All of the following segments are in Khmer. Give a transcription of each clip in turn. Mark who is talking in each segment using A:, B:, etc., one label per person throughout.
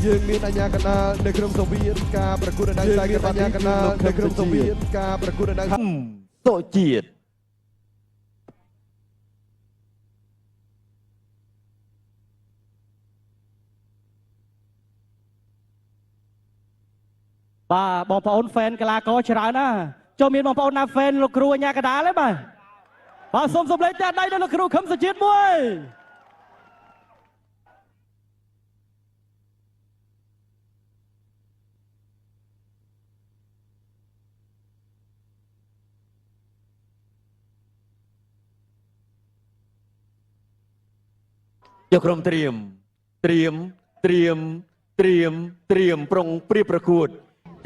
A: យើងមានអាជ្ញាកណ្ដាលនៅក្នុងសង្វៀនការប្រកួតដណ្ដើមខ្សែក្បាច់អាជ្ញាកណ្ដាលនៅក្នុងសង្វៀនការប្រកួតដណ្ដើម
B: សុជាតិ
C: បាទបងប្អូនហ្វេនកីឡាករច្រើនណាស់ចូលមានបងប្អូនណាហ្វេនលោកគ្រូអាជ្ញាកណ្ដាលទេបាទសូមសម្លេងតែដៃដល់លោកគ្រូខឹមសុជាតិមួយ
B: យកក្រុមត្រៀមប្រុងព្រៀបប្រកួត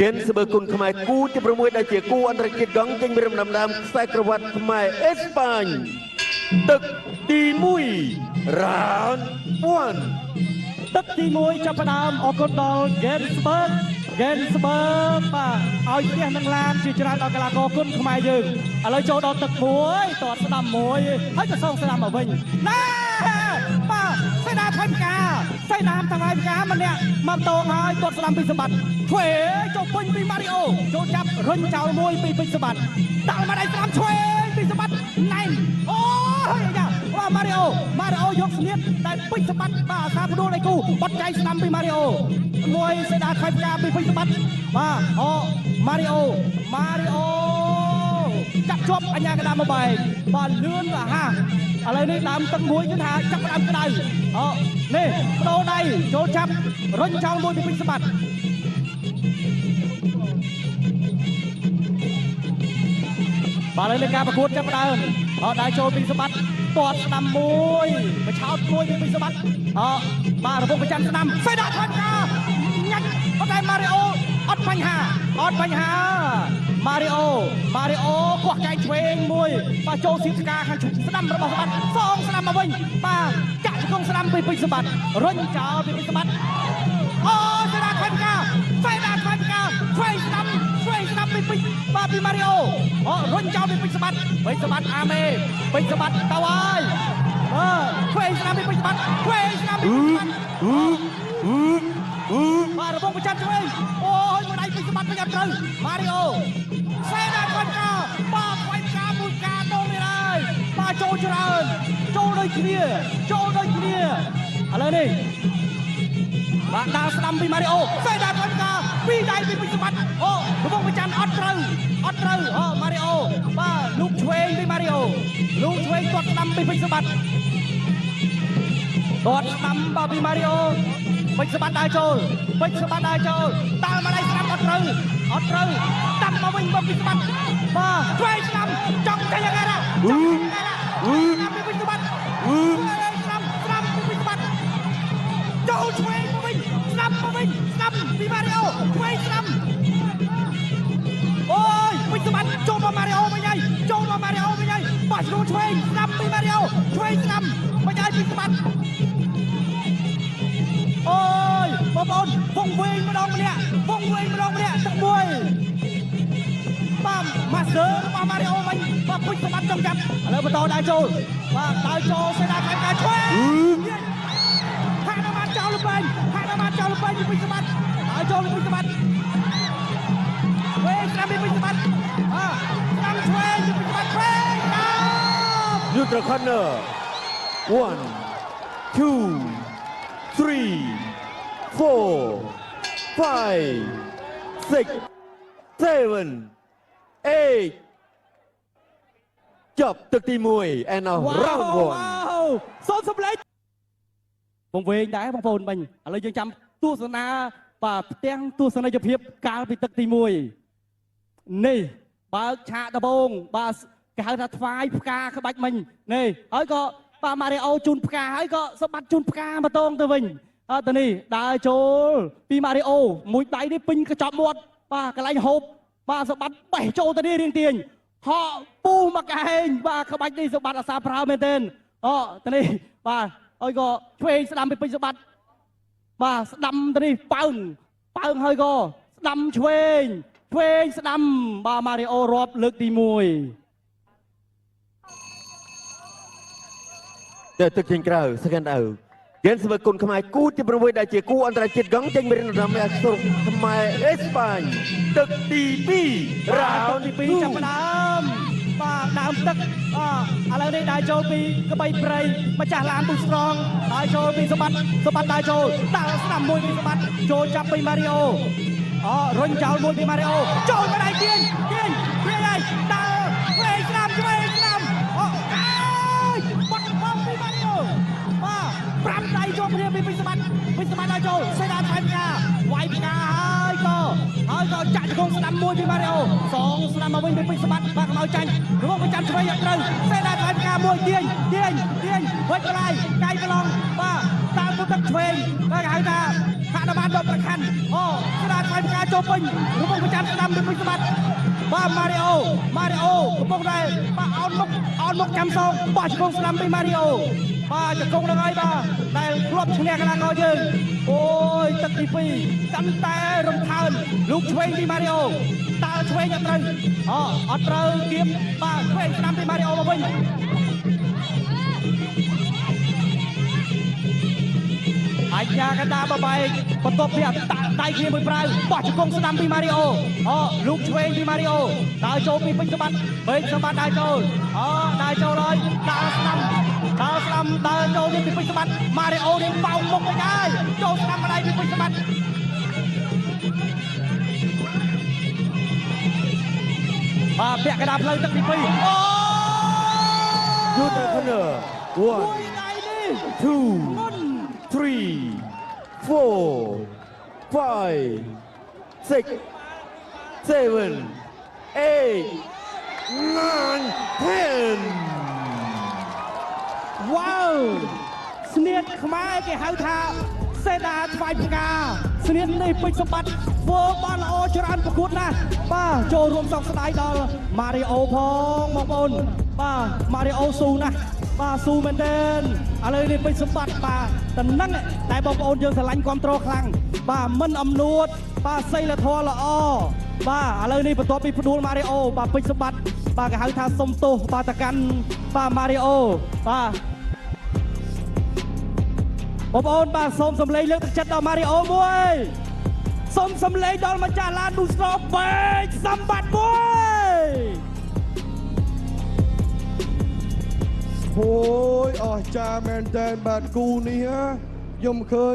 B: គិនស្បឺគុណខ្មែរគូទី6ដែលជាគូអន្តរជាតិកង់ចេញពីរំដំដើមខ្សែក្រវ៉ាត់ខ្មែរអេស្ប៉ាញទឹកទី1 round 1
C: ទឹកទី1ចាប់ផ្ដើមអរគុណដល់ Gensberg បាទឲ្យផ្ទះនឹងឡានជាច្រើនដល់កីឡាករគុណខ្មែរយើងឥឡូវចូលដល់ទឹកមួយតតស្ដាំមួយហើយក៏សងស្ដាំមកវិញណាបាទសេនាថៃផ្កាសេនាថៃផ្កាម្នាក់មកតងហើយតតស្ដាំពីសម្បត្តិឆ្វេងចូលពេញពីម៉ារីអូចូលចាប់រុញចោលមួយពីពេញសម្បត្តិដាក់មកដៃស្ដាំឆ្វេងពីសម្បត្តិណែនអូយយ៉ាបាទម៉ារីអូយកស្នៀតតែពេញសម្បត្តិបាទអាសាផ្ដួលដៃគូបត់ចៃស្ដាំពីម៉ារីអូមួយសេនាថៃផ្កាពីពេញសម្បត្តិបាទអូម៉ារីអូចាប់ជាប់អាជ្ញាកណ្ដាលមកបែកបាទលឿនរហ័សឥឡូវនេះដើមទឹកមួយគឺថាចាប់ដើមក្តៅអូនេះបដូរដៃចូលចាប់រុញចោលមួយពីពេញសម្បត្តិបាទឥឡូវនេះការប្រកួតចាប់ដើមដៃចូលពីសម្បត្តិទាត់ស្ដាំមួយបញ្ឆោតមួយពីពេញសម្បត្តិបាទរំពងប្រចាំស្ដាំសេដាថនកាញ៉ាច់ប៉ុន្តែម៉ារីអូអត់បញ្ហាម៉ារីអូគោះកែងឆ្វេងមួយបាទចូលសៀបស្កាខាងស្ដាំរបស់សម្បត្តិសងស្ដាំមកវិញបាទចាក់ជង្គង់ស្ដាំពីពេញសម្បត្តិរុញចោលពីពេញសម្បត្តិអូសេដាថនកាឆ្វេងស្ដាំពីពេញបាទពីម៉ារីអូរុញចោលពីពេញសម្បត្តិអាមេពេញសម្បត្តិទៅហើយឆ្វេងស្ដាំពីពេញសម្បត្តិបាទរបងប្រចាំឆ្វេងអូយមួយដៃពេញសម្បត្តិពេញអត់ត្រូវម៉ារីអូសេដាថនកាបាទខ្វាយការមួយការដងនេះហើយបាទចូលច្រើនចូលដូចគ្នាឥឡូវនេះបាទដើរស្ដាំពីម៉ារីអូសេដាថនកាពីដៃពីពេញសម្បត្តិអូរបងប្រចាំអត់ត្រូវម៉ារីអូបាទលោកឆ្វេងពីម៉ារីអូលោកឆ្វេងគាត់ស្ដាំពីពេញសម្បត្តិគាត់ស្ដាំបាទពីម៉ារីអូពេញសម្បត្តិដើរចូលដើរមកដៃស្ដាំអត់ត្រូវដាំមកវិញមកពីសម្បត្តិបាទឆ្វេងស្ដាំចង់ចេញយ៉ាងណាដាំពីពេញសម្បត្តិស្ដាំពីពេញសម្បត្តិចូលឆ្វេងមកវិញស្ដាំពីម៉ារីអូឆ្វេងស្ដាំអូយពេញសម្បត្តិចូលមកម៉ារីអូវិញហើយបាទឆ្លងឆ្វេងស្ដាំពីម៉ារីអូឆ្វេងស្ដាំមិនឲ្យពីសម្បត្តិអូយបងប្អូនវងវែងម្ដងម្នាក់ទឹកមួយបាទម៉ាស្ទ័ររបស់ម៉ារីអូវិញបាទពុជសម្បត្តិចង់ចាប់ឥឡូវបន្តដើរចូលបាទដើរចូលសេដាខែការឆ្វេងហាក់ដល់បានចោលលំពេញពីពុជសម្បត្តិដើរចូលពីពុជសម្បត្តិវែងស្ដាំពីពុជសម្បត្តិស្ដាំឆ្វេងពីពុជសម្បត្តិឆ្វេង
B: Neutral corner 1 2 3 4 5 6 7 8ចប់ទឹកទី1 and round 1
C: សូមសម្លេងវងវែងដែរបងប្អូនមិញឥឡូវយើងចាំទស្សនាបាទផ្ទាំងទស្សនីយភាពកាលពីទឹកទី1នេះបើកឆាកដំបងបាទគេហៅថាថ្វាយផ្កាក្បាច់មិញនេះហើយក៏បាទម៉ារីអូជូនផ្កាហើយក៏សម្បត្តិជូនផ្កាមកតងទៅវិញទៅនេះដើរចូលពីម៉ារីអូមួយដៃនេះពេញកញ្ចប់មាត់បាទកន្លែងហូបបាទសម្បត្តិបេះចូលទៅនេះរៀងទាញហកពុះមកកែងបាទក្បាច់នេះសម្បត្តិអាសាប្រើមែនទែនទៅនេះបាទហើយក៏ឆ្វេងស្ដាំពីពេញសម្បត្តិបាទស្ដាំទៅនេះប៉ើងហើយក៏ស្ដាំឆ្វេងស្ដាំបាទម៉ារីអូរាប់លើកទី1
B: ទៅទឹកចេញក្រៅ second out រៀនស្មើគុណខ្មែរគូទី6ដែលជាគូអន្តរជាតិកង់ចេញពីរំដាប់អាស្រុកខ្មែរអេស្ប៉ាញទឹកទី2រ៉ោនទី2
C: ចាប់ផ្ដើមបាទដើមទឹកឥឡូវនេះដើរចូលពីក្បីព្រៃម្ចាស់ឡានទូស្រងដើរចូលពីសម្បត្តិដើរចូលដើរស្ដាំមួយពីសម្បត្តិចូលចាប់ពីម៉ារីអូរុញចោលមួយពីម៉ារីអូចូលមកដៃទៀនហើយដើរឆ្វេងស្ដាំបាត់បង់ពីម៉ារីអូបាទ5ដៃចូលគ្នាពីសម្បត្តិដើរចូលសេដាថៃផ្កាវាយផ្កាហើយក៏ចាក់ជង្គង់ស្ដាំមួយពីម៉ារីអូ2ស្ដាំមកវិញពីសម្បត្តិបាទមកចាញ់រងប្រចាំឆ្វេងអត់ត្រូវសេដាថៃផ្កាមួយទាញវិចកន្លែងកាយប្រឡងបាទតាមទឹកឆ្វេងគេហៅថាហាក់បានដកប្រខាន់សេដាថៃផ្កាចូលពេញរងប្រចាំស្ដាំពីសម្បត្តិបាទម៉ារីអូកំពុងតែបាទអោនមុខចាំសងបោះជង្គង់ស្ដាំពីម៉ារីអូបាទជង្គង់នឹងហើយបាទដែលធ្លាប់ឈ្នះកីឡាករយើងអូយទឹកទី2កាន់តែរំខានលោកឆ្វេងពីម៉ារីអូតើឆ្វេងអត់ត្រូវគៀបបាទឆ្វេងស្ដាំពីម៉ារីអូមកវិញអាញាកណ្ដាលបបែកបន្ទាប់ពីដៃគ្នាមួយប្រៅបោះជង្គង់ស្ដាំពីម៉ារីអូលោកឆ្វេងពីម៉ារីអូដើរចូលពីពេញសម្បត្តិដើរចូលហើយដើរចូលស្ដាំដើរចូលពីពេញសម្បត្តិម៉ារីអូនេះបោកមុខទៅហើយចូលស្ដាំម្ដាយពីពេញសម្បត្តិបាទពាក់កណ្ដាលផ្លូវទឹកទី2
B: ยูเทอร์คอนเนอร์
C: ដៃនេះ
B: 2 3 4 5 6 7 8 9 10
C: វ៉ាវស្នៀតខ្មែរគេហៅថាសេដាថ្វាយផ្កាស្នៀតនេះពេញសម្បត្តិធ្វើបានល្អច្រើនប្រកួតណាស់បាទចូលរួមសោកស្ដាយដល់ម៉ារីអូផងបងប្អូនបាទម៉ារីអូស៊ូណាស់បាទស៊ូមែនទែនឥឡូវនេះពេញសម្បត្តិបាទតំណឹងតែបងប្អូនយើងស្រឡាញ់គ្រប់គ្រងខ្លាំងបាទមិនអំនួតបាទសីលធម៌ល្អបាទឥឡូវនេះបន្ទាប់ពីផ្ដួលម៉ារីអូបាទពេញសម្បត្តិបាទគេហៅថាសុំទោសបាទតកាន់បាទម៉ារីអូបាទបងប្អូនបាទសូមសំឡេងលើកទឹកចិត្តដល់ម៉ារីអូមួយសូមសំឡេងដល់ម្ចាស់ឡានឌូស្រងពេកសម្បត្តិមួយ
A: អូយអស្ចារ្យមែនតើបាទគូនេះខ្ញុំឃើញ